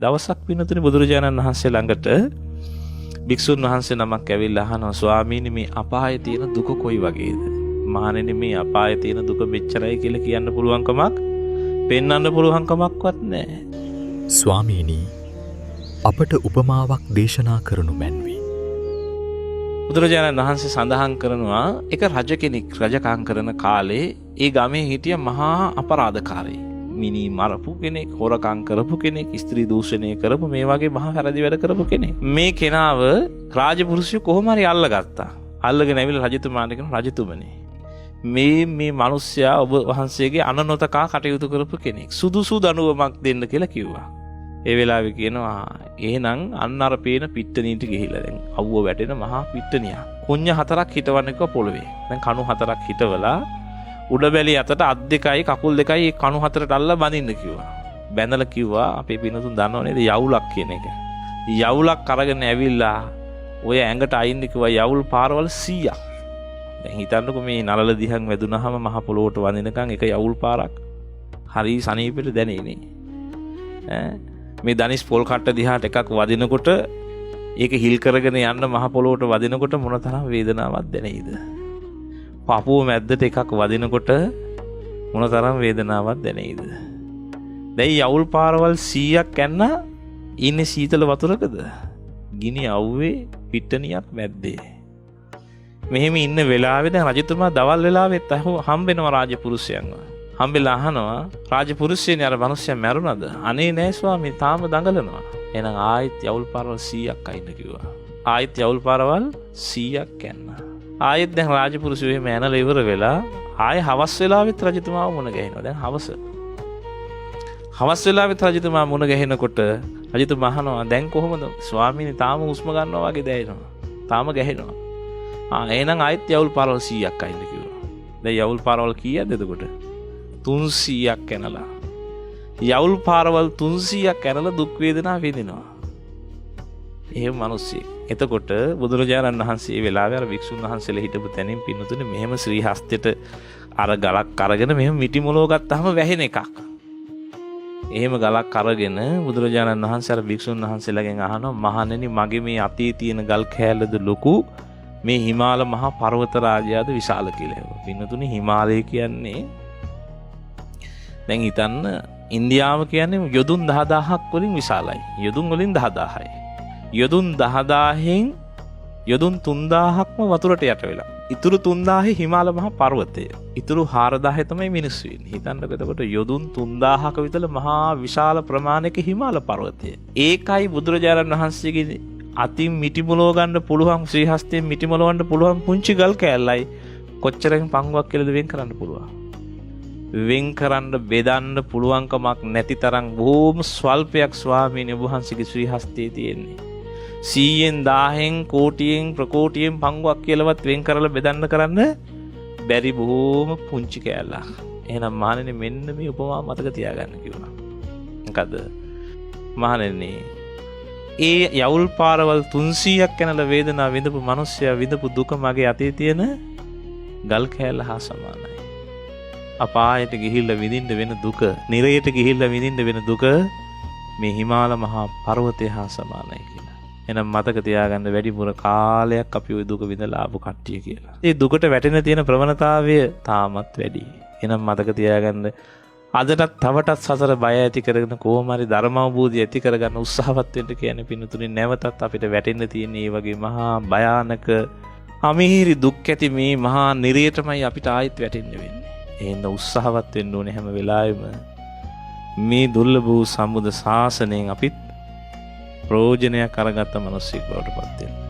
දවසක් පින්නතුනි බුදුරජාණන් වහන්සේ ළඟට භික්ෂුන් වහන්සේ නමක් ඇවිල්ලා අහනවා ස්වාමීනි මේ අපායේ තියෙන දුක කොයි වගේද? මහණෙනි මේ අපායේ තියෙන දුක මෙච්චරයි කියලා කියන්න පුළුවන්කමක් පෙන්වන්න පුළුවන්කමක්වත් නැහැ. ස්වාමීනි අපට උපමාවක් දේශනා කරනු මැනවි. බුදුරජාණන් වහන්සේ සඳහන් කරනවා එක රජ කෙනෙක් රජකම් කරන කාලේ ඒ ගමේ හිටිය මහා අපරාධකාරී මිනි මරපු කෙනෙක්, හොරකම් කරපු කෙනෙක්, ස්ත්‍රී දූෂණය කරපු මේ වගේ මහා වැරදි වැඩ කරපු කෙනෙක්. මේ කෙනාව රාජපුරුෂය කොහොම හරි අල්ලගත්තා. අල්ලගෙන ඇවිල්ලා රජතුමාට කියනවා රජතුමනි මේ මිනිස්සයා ඔබ වහන්සේගේ අනනොතකා කටයුතු කරපු කෙනෙක්. සුදුසු දඬුවමක් දෙන්න කියලා කිව්වා. ඒ වෙලාවේ කියනවා එහෙනම් අන්න අර පේන පිට්ටනියට ගිහිල්ලා දැන් අවුව වැටෙන මහා පිට්ටනිය. කුණ්‍ය 4ක් හිටවන්න කිව්වා පොළවේ. දැන් කණු 4ක් හිටවලා උඩ බැලි අතට අත් දෙකයි කකුල් දෙකයි ඒ කණු 4ට අල්ලලා බඳින්න කිව්වා. බැඳලා කිව්වා අපේ පිනතුන් දන්නව නේද යවුලක් කියන එක. යවුලක් අරගෙන ඇවිල්ලා ඔය ඇඟට අයින්න කිව්වා යවුල් පාරවල් 100ක්. දැන් හිතන්නකෝ මේ නලල දිහන් වැදුනහම මහ පොළොවට වදිනකන් එක යවුල් පාරක් හරි සනීපෙට දැනෙන්නේ. මේ දනිස් පොල් කට්ට දිහාට එකක් වදිනකොට ඒක හිල් කරගෙන යන්න මහ පොළොවට වදිනකොට මොන තරම් වේදනාවක් දැනෙයිද? පපුව මැද්දට එකක් වදිනකොට මොන තරම් වේදනාවක් දැනෙයිද? දැන් යවුල් පාරවල් 100ක් යන්න ඉන්නේ සීතල වතුරකද? ගිනි අවුවේ පිට්ටනියක් මැද්දේ. මෙහෙම ඉන්න වෙලාවේ දැන් රජතුමා දවල් වෙලාවෙත් හම්බෙනවා රාජපුරුෂයන්ව. හම්බෙලා අහනවා රාජපුරුෂයනි අර මිනිස්සයා මැරුණාද? අනේ නෑ ස්වාමී තාම දඟලනවා. එහෙනම් ආයෙත් යවුල් පාරවල් 100ක් අයින්න කිව්වා. ආයෙත් යවුල් පාරවල් 100ක් යන්න. ආයෙත් දැන් රාජපුරුෂයෝ එහෙම ඇනලා ඉවර වෙලා ආයෙ හවස් වෙලාවෙත් රජතුමාව මුණ ගැහෙනවා. දැන් හවස් වෙලාවෙත් රජතුමා මුණ ගැහෙනකොට රජතුමා අහනවා දැන් කොහොමද ස්වාමීනි තාම හුස්ම ගන්නවා වගේ දැනෙනවා. තාම ගැහෙනවා. එහෙනම් ආයෙත් යවුල් පාරවල් 100ක් අයින්න කිව්වා. දැන් යවුල් පාරවල් කීයක්ද එතකොට? 300ක් ඇනලා. යවුල් පාරවල් 300ක් ඇනලා දුක් වේදනා විඳිනවා. එහෙම මිනිස්සෙක්. එතකොට බුදුරජාණන් වහන්සේ වෙලාවේ අර වික්ෂුන් වහන්සේලා හිටපු තැනින් පින්නතුනේ මෙහෙම ශ්‍රී හස්තෙට අර ගලක් අරගෙන මෙහෙම මිටි මොලව ගත්තාම වැහෙන එකක්. එහෙම ගලක් අරගෙන බුදුරජාණන් වහන්සේ අර වික්ෂුන් වහන්සේලාගෙන් අහනවා මහණෙනි මගේ මේ අතේ තියෙන ගල් කෑල්ලද ලොකු මේ හිමාල මහා පර්වත රාජයාද විශාල කියලා. පින්නතුනේ හිමාලය කියන්නේ දැන් හිතන්න ඉන්දියාව කියන්නේ යොදුන් 10000ක් වලින් විශාලයි. යොදුන් වලින් 10000යි. යොදුන් 10000න් යොදුන් 3000ක්ම වතුරට යට වෙලා. ඉතුරු 3000 හිමාල මහා පර්වතය. ඉතුරු 4000 තමයි මිනිස්සු ඉන්නේ. හිතන්නකෝ එතකොට යොදුන් 3000ක විතර මහා විශාල ප්‍රමාණයක හිමාල පර්වතය. ඒකයි බුදුරජාණන් වහන්සේගේ අතින් මිටි මොලව ගන්න පුළුවන් ශ්‍රී හස්තයෙන් මිටි මොලවන්න පුළුවන් පුංචි ගල් කෑල්ලයි කොච්චරකින් පංගුවක් කියලාද වෙන් කරන්න පුළුවන්. වෙන් කරන්න බෙදන්න පුළුවන්කමක් නැති තරම් බොහොම ස්වල්පයක් ස්වාමීන් වහන්සේගේ ශ්‍රී හස්තයේ තියෙන්නේ. 100න් 1000න් කෝටියෙන් ප්‍රකෝටියෙන් පංගුවක් කියලාවත් වෙන් කරලා බෙදන්න කරන්න බැරි බොහොම පුංචි කෑල්ලක්. එහෙනම් මහණෙනි මෙන්න මේ උපමාව මතක තියාගන්න කිව්වා. මොකද මහණෙනි ඒ යවුල් පාරවල් 300ක් යනලා වේදනාව විඳපු මිනිස්සයා විඳපු දුක මගේ අතේ තියෙන ගල් කෑල්ල හා සමානයි. අපායට ගිහිල්ලා විඳින්න වෙන දුක, නිරයට ගිහිල්ලා විඳින්න වෙන දුක මේ හිමාල මහා පර්වතය හා සමානයි කියලා. එහෙනම් මතක තියාගන්න වැඩිපුර කාලයක් අපි ওই දුක විඳලා ආපු කට්ටිය කියලා. ඒ දුකට වැටෙන තියෙන ප්‍රවණතාවය තාමත් වැඩි. එහෙනම් මතක තියාගන්න අදටත් තවටත් සසර බය ඇති කරගෙන කොහොම හරි ධර්ම අවබෝධය ඇති කරගන්න උත්සාහවත් වෙන්න කියන්නේ පින්නතුනේ නැවතත් අපිට වැටෙන්න තියෙන මේ වගේ මහා භයානක අමිහිරි දුක් ඇති මේ මහා නිරයටමයි අපිට ආයෙත් වැටෙන්න වෙන්නේ. එහෙනම් උත්සාහවත් වෙන්න ඕනේ හැම වෙලාවෙම මේ දුර්ලභ වූ සම්බුද්ධ ශාසනයෙන් අපිත් ප්‍රයෝජනයක් අරගත්ත මිනිස්සෙක් බවට පත් වෙන්න.